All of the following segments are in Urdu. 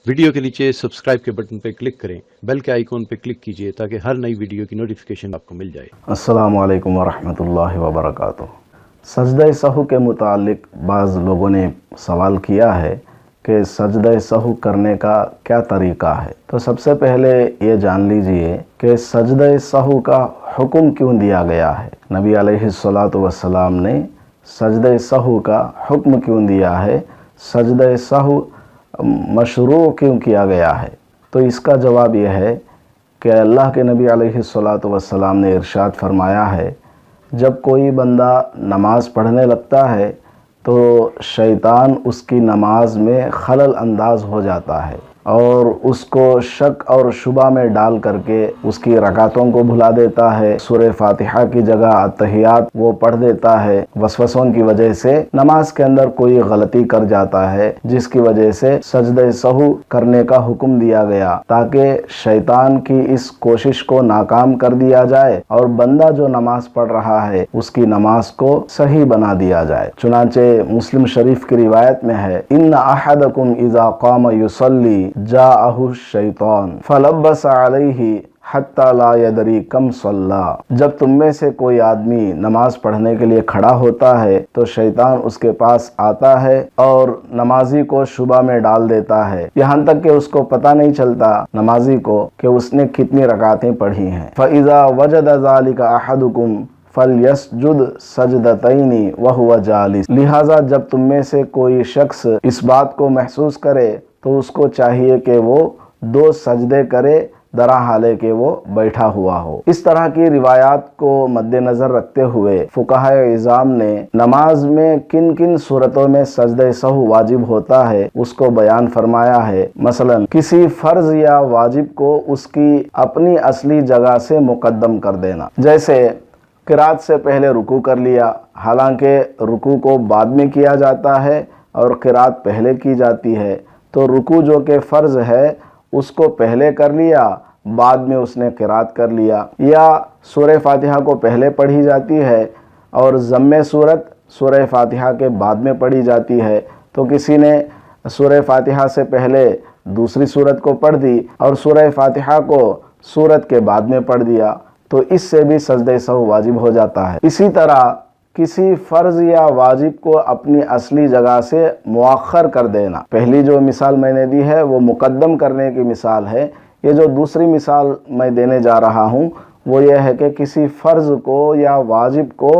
ویڈیو کے نیچے سبسکرائب کے بٹن پہ کلک کریں، بیل کے آئیکن پہ کلک کیجئے تاکہ ہر نئی ویڈیو کی نوٹیفیکیشن آپ کو مل جائے۔ السلام علیکم ورحمۃ اللہ وبرکاتہ۔ سجدہ سہو کے متعلق بعض لوگوں نے سوال کیا ہے کہ سجدہ سہو کرنے کا کیا طریقہ ہے۔ تو سب سے پہلے یہ جان لیجئے کہ سجدہ سہو کا حکم کیوں دیا گیا ہے۔ نبی علیہ الصلوۃ والسلام نے سجدہ سہو کا حکم کیوں دیا ہے، سجدہ سہو مشروع کیوں کیا گیا ہے۔ تو اس کا جواب یہ ہے کہ اللہ کے نبی علیہ الصلوۃ والسلام نے ارشاد فرمایا ہے، جب کوئی بندہ نماز پڑھنے لگتا ہے تو شیطان اس کی نماز میں خلل انداز ہو جاتا ہے اور اس کو شک اور شبہ میں ڈال کر کے اس کی رکعتوں کو بھلا دیتا ہے۔ سورہ فاتحہ کی جگہ اتحیات وہ پڑھ دیتا ہے، وسوسوں کی وجہ سے نماز کے اندر کوئی غلطی کر جاتا ہے، جس کی وجہ سے سجدہ سہو کرنے کا حکم دیا گیا تاکہ شیطان کی اس کوشش کو ناکام کر دیا جائے اور بندہ جو نماز پڑھ رہا ہے اس کی نماز کو صحیح بنا دیا جائے۔ چنانچہ مسلم شریف کی روایت میں ہے، ان احدکم اذا قام یصلی جاءہ الشیطان فلبس علیہ حتی لا یدری کم صلی۔ جب تم میں سے کوئی آدمی نماز پڑھنے کے لیے کھڑا ہوتا ہے تو شیطان اس کے پاس آتا ہے اور نمازی کو شبہ میں ڈال دیتا ہے، یہاں تک کہ اس کو پتہ نہیں چلتا نمازی کو کہ اس نے کتنی رکعتیں پڑھی ہیں۔ فَإِذَا وَجَدَ ذَلِكَ أَحَدُكُمْ فَلْيَسْجُدْ سَجْدَتَيْنِ وَهُوَ جَالِسٌ۔ لہٰذا جب تم میں سے کوئی شخص اس بات کو محسوس کرے تو اس کو چاہیے کہ وہ 2 سجدے کرے درا حالے کہ وہ بیٹھا ہوا ہو۔ اس طرح کی روایات کو مد نظر رکھتے ہوئے فقہاء اعظام نے نماز میں کن کن صورتوں میں سجدہ سہو واجب ہوتا ہے اس کو بیان فرمایا ہے۔ مثلا کسی فرض یا واجب کو اس کی اپنی اصلی جگہ سے مقدم کر دینا، جیسے قرات سے پہلے رکوع کر لیا، حالانکہ رکوع کو بعد میں کیا جاتا ہے اور قرات پہلے کی جاتی ہے، تو رکوع جو کہ فرض ہے اس کو پہلے کر لیا، بعد میں اس نے قرات کر لیا۔ یا سورہ فاتحہ کو پہلے پڑھی جاتی ہے اور ضم صورت سورہ فاتحہ کے بعد میں پڑھی جاتی ہے، تو کسی نے سورہ فاتحہ سے پہلے دوسری سورت کو پڑھ دی اور سورہ فاتحہ کو سورت کے بعد میں پڑھ دیا، تو اس سے بھی سجدہ سہو واجب ہو جاتا ہے۔ اسی طرح کسی فرض یا واجب کو اپنی اصلی جگہ سے مؤخر کر دینا، پہلی جو مثال میں نے دی ہے وہ مقدم کرنے کی مثال ہے، یہ جو دوسری مثال میں دینے جا رہا ہوں وہ یہ ہے کہ کسی فرض کو یا واجب کو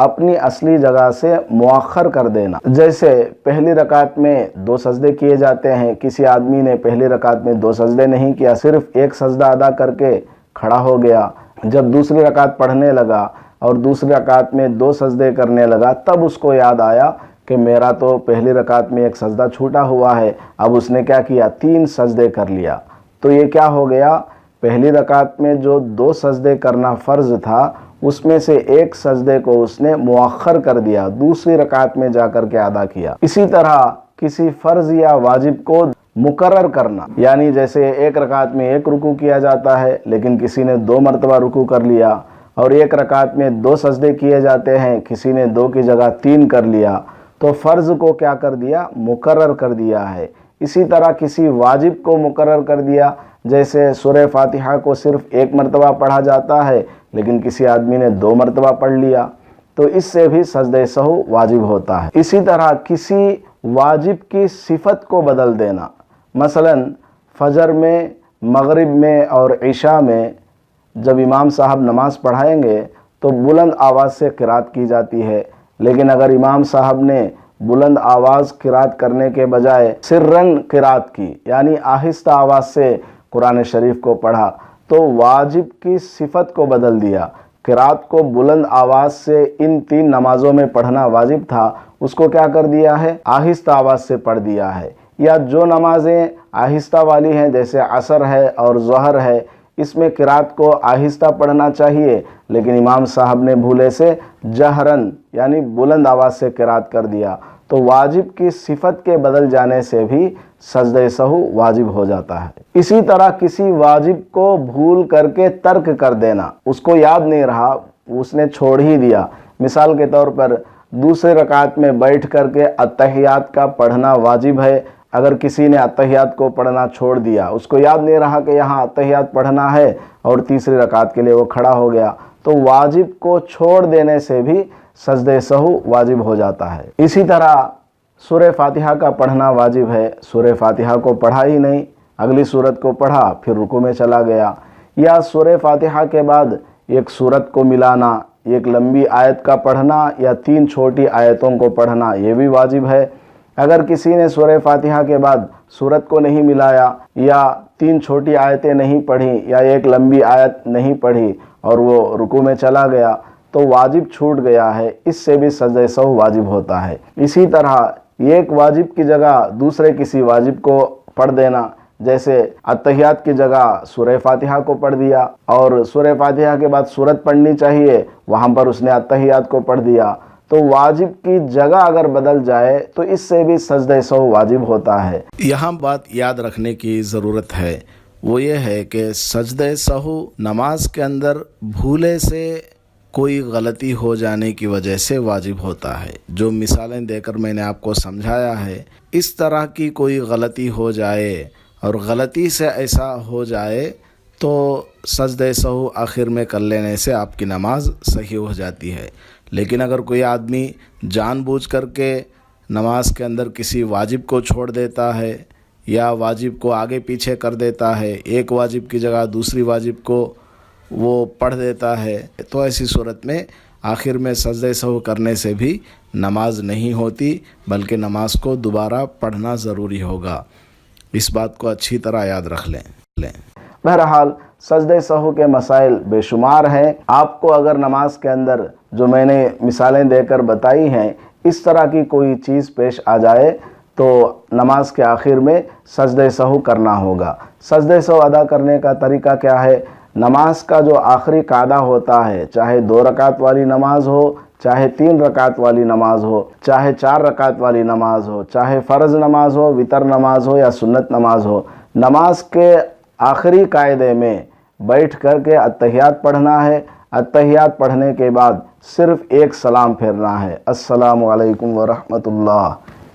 اپنی اصلی جگہ سے مؤخر کر دینا۔ جیسے پہلی رکعت میں 2 سجدے کیے جاتے ہیں، کسی آدمی نے پہلی رکعت میں 2 سجدے نہیں کیا، صرف 1 سجدہ ادا کر کے کھڑا ہو گیا، جب دوسری رکعت پڑھنے لگا اور دوسری رکعت میں 2 سجدے کرنے لگا تب اس کو یاد آیا کہ میرا تو پہلی رکعت میں 1 سجدہ چھوٹا ہوا ہے، اب اس نے کیا کیا، 3 سجدے کر لیا۔ تو یہ کیا ہو گیا، پہلی رکعت میں جو 2 سجدے کرنا فرض تھا اس میں سے 1 سجدے کو اس نے مؤخر کر دیا، دوسری رکعت میں جا کر کے ادا کیا۔ اسی طرح کسی فرض یا واجب کو مقرر کرنا، یعنی جیسے 1 رکعت میں 1 رکوع کیا جاتا ہے لیکن کسی نے 2 مرتبہ رکوع کر لیا، اور 1 رکعت میں 2 سجدے کیے جاتے ہیں، کسی نے 2 کی جگہ 3 کر لیا، تو فرض کو کیا کر دیا، مقرر کر دیا ہے۔ اسی طرح کسی واجب کو مقرر کر دیا، جیسے سورہ فاتحہ کو صرف 1 مرتبہ پڑھا جاتا ہے لیکن کسی آدمی نے 2 مرتبہ پڑھ لیا، تو اس سے بھی سجدہ سہو واجب ہوتا ہے۔ اسی طرح کسی واجب کی صفت کو بدل دینا، مثلا فجر میں، مغرب میں اور عشاء میں جب امام صاحب نماز پڑھائیں گے تو بلند آواز سے قرات کی جاتی ہے، لیکن اگر امام صاحب نے بلند آواز قرات کرنے کے بجائے سرن قرات کی، یعنی آہستہ آواز سے قرآن شریف کو پڑھا، تو واجب کی صفت کو بدل دیا۔ قرات کو بلند آواز سے ان 3 نمازوں میں پڑھنا واجب تھا، اس کو کیا کر دیا ہے، آہستہ آواز سے پڑھ دیا ہے۔ یا جو نمازیں آہستہ والی ہیں جیسے عصر ہے اور ظہر ہے، اس میں قرات کو آہستہ پڑھنا چاہیے لیکن امام صاحب نے بھولے سے جہرن یعنی بلند آواز سے قرات کر دیا، تو واجب کی صفت کے بدل جانے سے بھی سجدہ سہو واجب ہو جاتا ہے۔ اسی طرح کسی واجب کو بھول کر کے ترک کر دینا، اس کو یاد نہیں رہا، اس نے چھوڑ ہی دیا۔ مثال کے طور پر دوسرے رکعت میں بیٹھ کر کے اتحیات کا پڑھنا واجب ہے، اگر کسی نے اتحیات کو پڑھنا چھوڑ دیا, اس کو یاد نہیں رہا کہ یہاں اتحیات پڑھنا ہے اور تیسری رکعت کے لیے وہ کھڑا ہو گیا, تو واجب کو چھوڑ دینے سے بھی سجدہ سہو واجب ہو جاتا ہے. اسی طرح سورہ فاتحہ کا پڑھنا واجب ہے, سورہ فاتحہ کو پڑھا ہی نہیں, اگلی سورت کو پڑھا پھر رکوع میں چلا گیا, یا سورہ فاتحہ کے بعد ایک سورت کو ملانا, ایک لمبی آیت کا پڑھنا یا 3 چھوٹی آیتوں کو پڑھنا, یہ بھی واجب ہے. اگر کسی نے سورہ فاتحہ کے بعد سورت کو نہیں ملایا یا 3 چھوٹی آیتیں نہیں پڑھی یا ایک لمبی آیت نہیں پڑھی اور وہ رکوع میں چلا گیا تو واجب چھوٹ گیا ہے, اس سے بھی سجدہ سہو واجب ہوتا ہے. اسی طرح ایک واجب کی جگہ دوسرے کسی واجب کو پڑھ دینا, جیسے اتحیات کی جگہ سورہ فاتحہ کو پڑھ دیا اور سورہ فاتحہ کے بعد سورت پڑھنی چاہیے, وہاں پر اس نے اتحیات کو پڑھ دیا, تو واجب کی جگہ اگر بدل جائے تو اس سے بھی سجدہ سہو واجب ہوتا ہے. یہاں بات یاد رکھنے کی ضرورت ہے, وہ یہ ہے کہ سجدہ سہو نماز کے اندر بھولے سے کوئی غلطی ہو جانے کی وجہ سے واجب ہوتا ہے. جو مثالیں دے کر میں نے آپ کو سمجھایا ہے, اس طرح کی کوئی غلطی ہو جائے اور غلطی سے ایسا ہو جائے تو سجدہ سہو آخر میں کر لینے سے آپ کی نماز صحیح ہو جاتی ہے. لیکن اگر کوئی آدمی جان بوجھ کر کے نماز کے اندر کسی واجب کو چھوڑ دیتا ہے یا واجب کو آگے پیچھے کر دیتا ہے, ایک واجب کی جگہ دوسری واجب کو وہ پڑھ دیتا ہے, تو ایسی صورت میں آخر میں سجدہ سہو کرنے سے بھی نماز نہیں ہوتی, بلکہ نماز کو دوبارہ پڑھنا ضروری ہوگا. اس بات کو اچھی طرح یاد رکھ لیں. بہرحال سجدہ سہو کے مسائل بے شمار ہیں. آپ کو اگر نماز کے اندر جو میں نے مثالیں دے کر بتائی ہیں اس طرح کی کوئی چیز پیش آ جائے تو نماز کے آخر میں سجدہ سہو کرنا ہوگا. سجدہ سہو ادا کرنے کا طریقہ کیا ہے؟ نماز کا جو آخری قاعدہ ہوتا ہے, چاہے 2 رکعت والی نماز ہو, چاہے 3 رکعت والی نماز ہو, چاہے 4 رکعت والی نماز ہو, چاہے فرض نماز ہو, وتر نماز ہو یا سنت نماز ہو, نماز کے آخری قاعدے میں بیٹھ کر کے اتحیات پڑھنا ہے. اتحیات پڑھنے کے بعد صرف ایک سلام پھیرنا ہے, السلام علیکم ورحمۃ اللہ.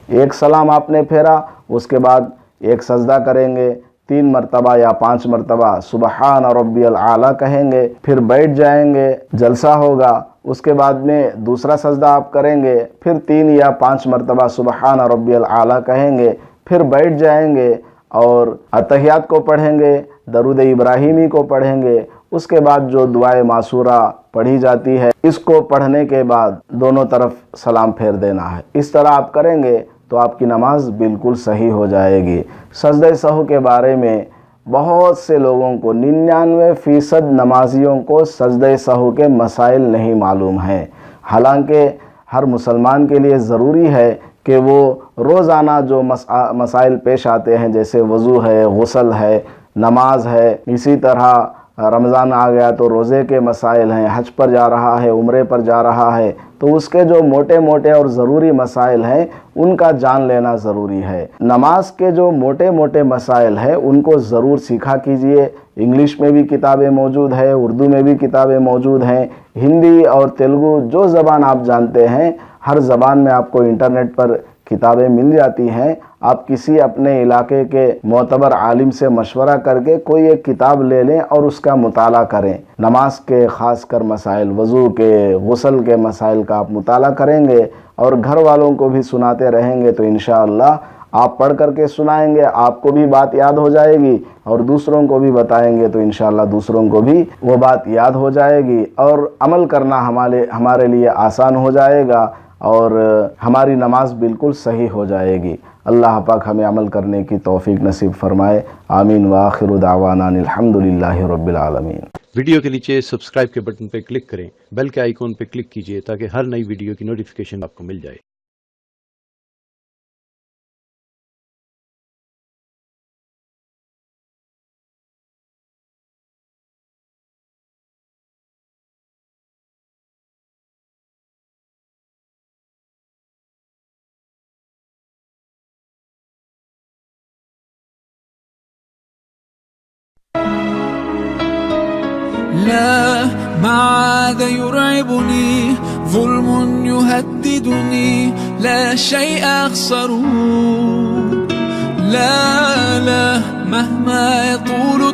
ایک سلام آپ نے پھیرا, اس کے بعد ایک سجدہ کریں گے, 3 مرتبہ یا 5 مرتبہ سبحان ربی الاعلیٰ کہیں گے, پھر بیٹھ جائیں گے, جلسہ ہوگا. اس کے بعد میں دوسرا سجدہ آپ کریں گے, پھر 3 یا 5 مرتبہ سبحان ربی الاعلیٰ کہیں گے, پھر بیٹھ جائیں گے اور اتحیات کو پڑھیں گے, درود ابراہیمی کو پڑھیں گے. اس کے بعد جو دعائے معصورہ پڑھی جاتی ہے اس کو پڑھنے کے بعد دونوں طرف سلام پھیر دینا ہے. اس طرح آپ کریں گے تو آپ کی نماز بالکل صحیح ہو جائے گی. سجدہ سہو کے بارے میں بہت سے لوگوں کو 99% نمازیوں کو سجدہ سہو کے مسائل نہیں معلوم ہیں. حالانکہ ہر مسلمان کے لیے ضروری ہے کہ وہ روزانہ جو مسائل پیش آتے ہیں, جیسے وضو ہے, غسل ہے, نماز ہے, اسی طرح رمضان آ گیا تو روزے کے مسائل ہیں, حج پر جا رہا ہے, عمرے پر جا رہا ہے, تو اس کے جو موٹے موٹے اور ضروری مسائل ہیں ان کا جان لینا ضروری ہے. نماز کے جو موٹے موٹے مسائل ہیں ان کو ضرور سیکھا کیجئے. انگلش میں بھی کتابیں موجود ہیں, اردو میں بھی کتابیں موجود ہیں, ہندی اور تیلگو جو زبان آپ جانتے ہیں ہر زبان میں آپ کو انٹرنیٹ پر کتابیں مل جاتی ہیں. آپ کسی اپنے علاقے کے معتبر عالم سے مشورہ کر کے کوئی ایک کتاب لے لیں اور اس کا مطالعہ کریں. نماز کے خاص کر مسائل, وضو کے, غسل کے مسائل کا آپ مطالعہ کریں گے اور گھر والوں کو بھی سناتے رہیں گے تو انشاءاللہ آپ پڑھ کر کے سنائیں گے, آپ کو بھی بات یاد ہو جائے گی اور دوسروں کو بھی بتائیں گے تو انشاءاللہ دوسروں کو بھی وہ بات یاد ہو جائے گی اور عمل کرنا ہمارے لیے آسان ہو جائے گا اور ہماری نماز بالکل صحیح ہو جائے گی. اللہ پاک ہمیں عمل کرنے کی توفیق نصیب فرمائے. آمین وآخر دعوانا الحمدللہ رب العالمین. ویڈیو کے نیچے سبسکرائب کے بٹن پہ کلک کریں, بیل کے آئیکن پہ کلک کیجئے تاکہ ہر نئی ویڈیو کی نوٹیفیکیشن آپ کو مل جائے. لا ما عاد يرعبني ظلم يهددني لا شيء أخسره لا لا مهما يطول